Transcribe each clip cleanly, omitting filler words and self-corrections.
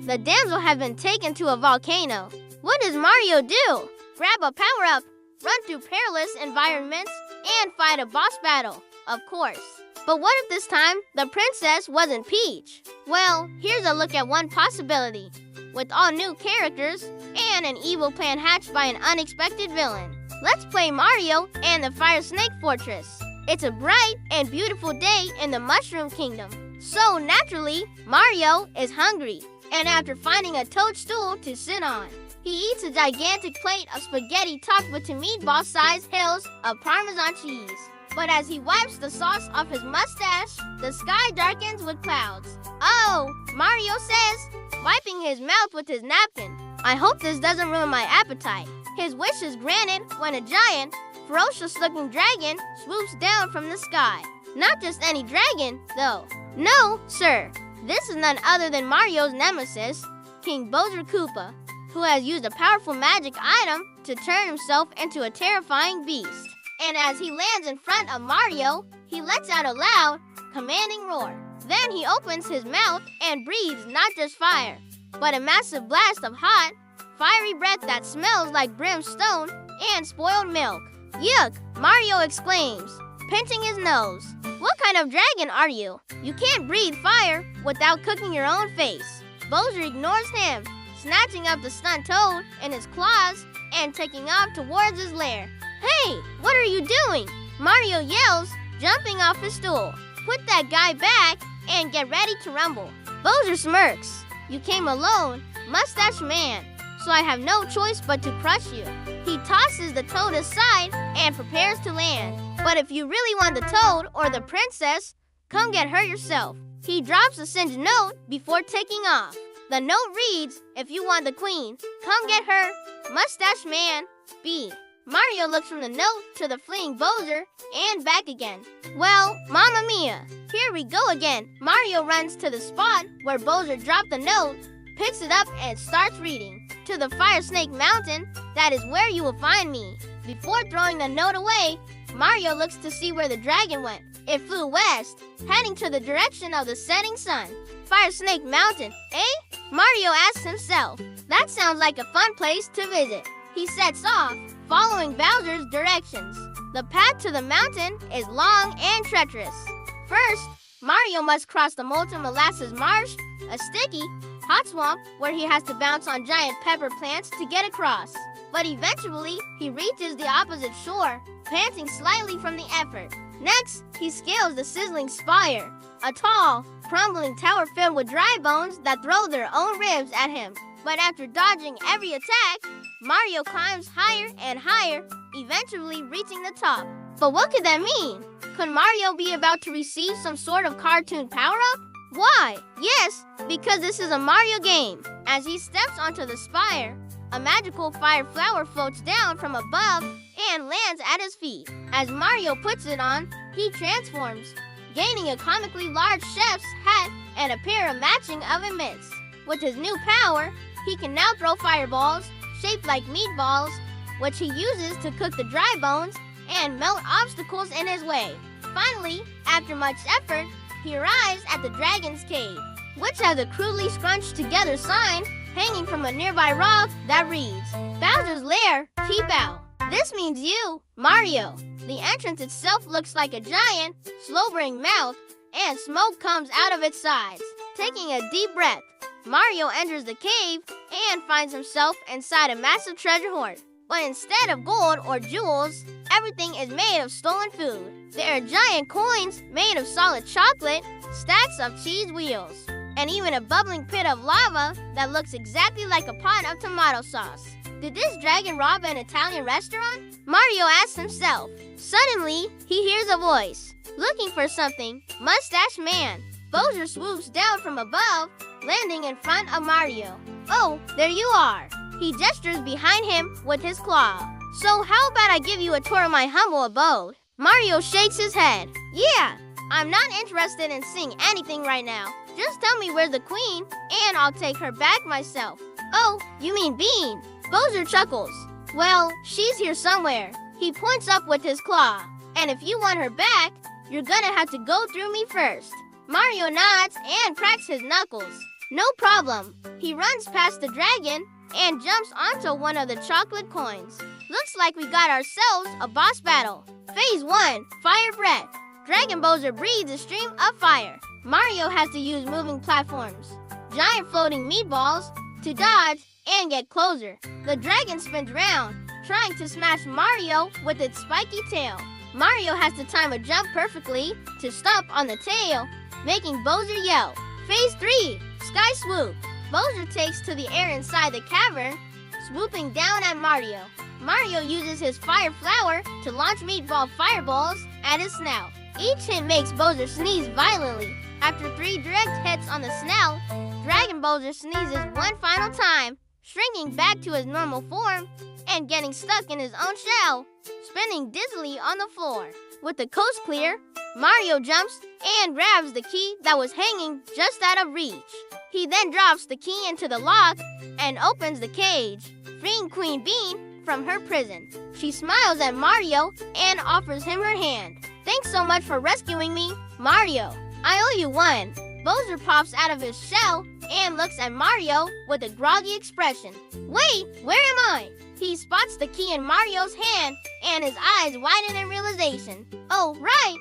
The damsel had been taken to a volcano. What does Mario do? Grab a power-up, run through perilous environments, and fight a boss battle, of course. But what if this time the princess wasn't Peach? Well, here's a look at one possibility. With all new characters and an evil plan hatched by an unexpected villain. Let's play Mario and the Firesnake Fortress. It's a bright and beautiful day in the Mushroom Kingdom. So naturally, Mario is hungry. And after finding a toadstool to sit on, he eats a gigantic plate of spaghetti topped with meatball-sized hills of Parmesan cheese. But as he wipes the sauce off his mustache, the sky darkens with clouds. Oh, Mario says, wiping his mouth with his napkin. I hope this doesn't ruin my appetite. His wish is granted when a giant, ferocious-looking dragon swoops down from the sky. Not just any dragon, though. No, sir. This is none other than Mario's nemesis, King Bowser Koopa, who has used a powerful magic item to turn himself into a terrifying beast. And as he lands in front of Mario, he lets out a loud, commanding roar. Then he opens his mouth and breathes not just fire, but a massive blast of hot, fiery breath that smells like brimstone and spoiled milk. Yuck! Mario exclaims, pinching his nose. What kind of dragon are you? You can't breathe fire without cooking your own face. Bowser ignores him, snatching up the stunned toad in his claws and taking off towards his lair. Hey, what are you doing? Mario yells, jumping off his stool. Put that guy back and get ready to rumble. Bowser smirks. You came alone, mustache man, so I have no choice but to crush you. He tosses the toad aside and prepares to land. But if you really want the toad or the princess, come get her yourself. He drops a singed note before taking off. The note reads, if you want the queen, come get her, mustache man, B. Mario looks from the note to the fleeing Bowser and back again. Well, Mamma Mia, here we go again. Mario runs to the spot where Bowser dropped the note, picks it up and starts reading. To the Firesnake Mountain, that is where you will find me. Before throwing the note away, Mario looks to see where the dragon went. It flew west, heading to the direction of the setting sun. Firesnake Mountain, eh? Mario asks himself. That sounds like a fun place to visit. He sets off, following Bowser's directions. The path to the mountain is long and treacherous. First, Mario must cross the molten molasses marsh, a sticky, hot swamp where he has to bounce on giant pepper plants to get across. But eventually, he reaches the opposite shore, panting slightly from the effort. Next, he scales the sizzling spire, a tall, crumbling tower filled with dry bones that throw their own ribs at him. But after dodging every attack, Mario climbs higher and higher, eventually reaching the top. But what could that mean? Could Mario be about to receive some sort of cartoon power-up? Why? Yes, because this is a Mario game. As he steps onto the spire, a magical fire flower floats down from above and lands at his feet. As Mario puts it on, he transforms, gaining a comically large chef's hat and a pair of matching oven mitts. With his new power, he can now throw fireballs shaped like meatballs, which he uses to cook the dry bones and melt obstacles in his way. Finally, after much effort, he arrives at the Dragon's Cave, which has a crudely scrunched together sign hanging from a nearby rock that reads, Bowser's Lair, keep out. This means you, Mario. The entrance itself looks like a giant, slobbering mouth, and smoke comes out of its sides. Taking a deep breath, Mario enters the cave and finds himself inside a massive treasure hoard. But instead of gold or jewels, everything is made of stolen food. There are giant coins made of solid chocolate, stacks of cheese wheels, and even a bubbling pit of lava that looks exactly like a pot of tomato sauce. Did this dragon rob an Italian restaurant? Mario asks himself. Suddenly, he hears a voice. Looking for something, mustache man. Bowser swoops down from above, landing in front of Mario. Oh, there you are. He gestures behind him with his claw. So how about I give you a tour of my humble abode? Mario shakes his head. Yeah, I'm not interested in seeing anything right now. Just tell me where's the queen, and I'll take her back myself. Oh, you mean Bean? Bowser chuckles. Well, she's here somewhere. He points up with his claw. And if you want her back, you're gonna have to go through me first. Mario nods and cracks his knuckles. No problem. He runs past the dragon and jumps onto one of the chocolate coins. Looks like we got ourselves a boss battle. Phase 1, Fire Breath. Dragon Bowser breathes a stream of fire. Mario has to use moving platforms, giant floating meatballs, to dodge and get closer. The dragon spins round, trying to smash Mario with its spiky tail. Mario has to time a jump perfectly to stop on the tail, making Bowser yell. Phase 3, Sky Swoop. Bowser takes to the air inside the cavern, swooping down at Mario. Mario uses his fire flower to launch meatball fireballs at his snout. Each hit makes Bowser sneeze violently. After 3 direct hits on the snout, Dragon Bowser sneezes one final time, shrinking back to his normal form and getting stuck in his own shell, spinning dizzily on the floor. With the coast clear, Mario jumps and grabs the key that was hanging just out of reach. He then drops the key into the lock and opens the cage, freeing Queen Bean from her prison. She smiles at Mario and offers him her hand. Thanks so much for rescuing me, Mario. I owe you one. Bowser pops out of his shell and looks at Mario with a groggy expression. Wait, where am I? He spots the key in Mario's hand and his eyes widen in realization. Oh, right.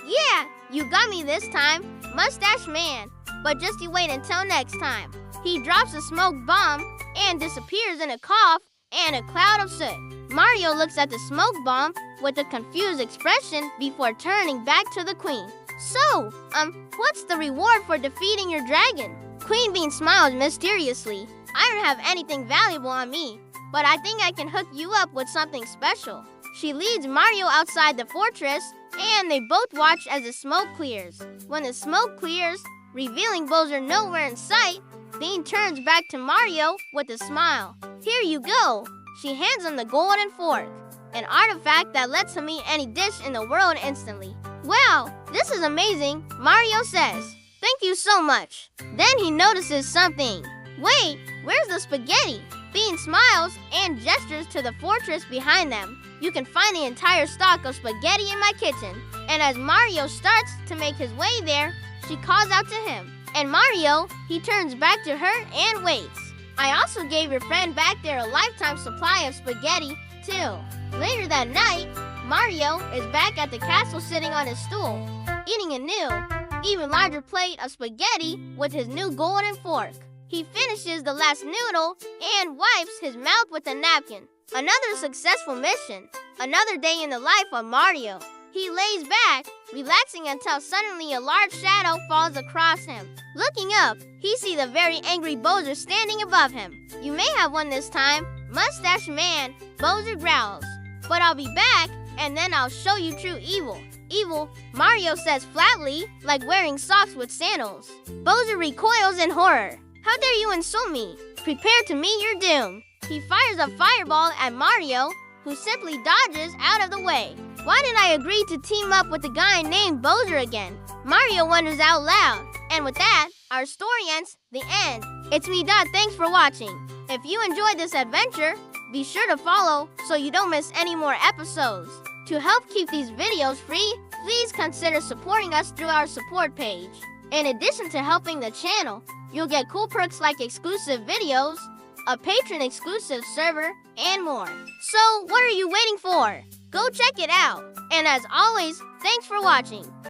Yeah, you got me this time, Mustache Man. But just you wait until next time. He drops a smoke bomb and disappears in a cough and a cloud of soot. Mario looks at the smoke bomb with a confused expression before turning back to the Queen. So, what's the reward for defeating your dragon? Queen Bean smiles mysteriously. I don't have anything valuable on me, but I think I can hook you up with something special. She leads Mario outside the fortress, and they both watch as the smoke clears. When the smoke clears, revealing Bowser nowhere in sight, Bean turns back to Mario with a smile. Here you go. She hands him the golden fork, an artifact that lets him eat any dish in the world instantly. Wow, this is amazing, Mario says. Thank you so much. Then he notices something. Wait, where's the spaghetti? Bean smiles and gestures to the fortress behind them. You can find the entire stock of spaghetti in my kitchen. And as Mario starts to make his way there, she calls out to him. And Mario, he turns back to her and waits. I also gave your friend back there a lifetime supply of spaghetti, too. Later that night, Mario is back at the castle sitting on his stool, eating a new, even larger plate of spaghetti with his new golden fork. He finishes the last noodle and wipes his mouth with a napkin. Another successful mission. Another day in the life of Mario. He lays back, relaxing until suddenly a large shadow falls across him. Looking up, he sees a very angry Bowser standing above him. You may have won this time, Mustache Man, Bowser growls. But I'll be back, and then I'll show you true evil. Evil, Mario says flatly, like wearing socks with sandals. Bowser recoils in horror. How dare you insult me? Prepare to meet your doom. He fires a fireball at Mario, who simply dodges out of the way. Why did I agree to team up with a guy named Bowser again? Mario wonders out loud. And with that, our story ends. The end. It's me, Dot. Thanks for watching. If you enjoyed this adventure, be sure to follow so you don't miss any more episodes. To help keep these videos free, please consider supporting us through our support page. In addition to helping the channel, you'll get cool perks like exclusive videos, a patron-exclusive server, and more. So, what are you waiting for? Go check it out. And as always, thanks for watching.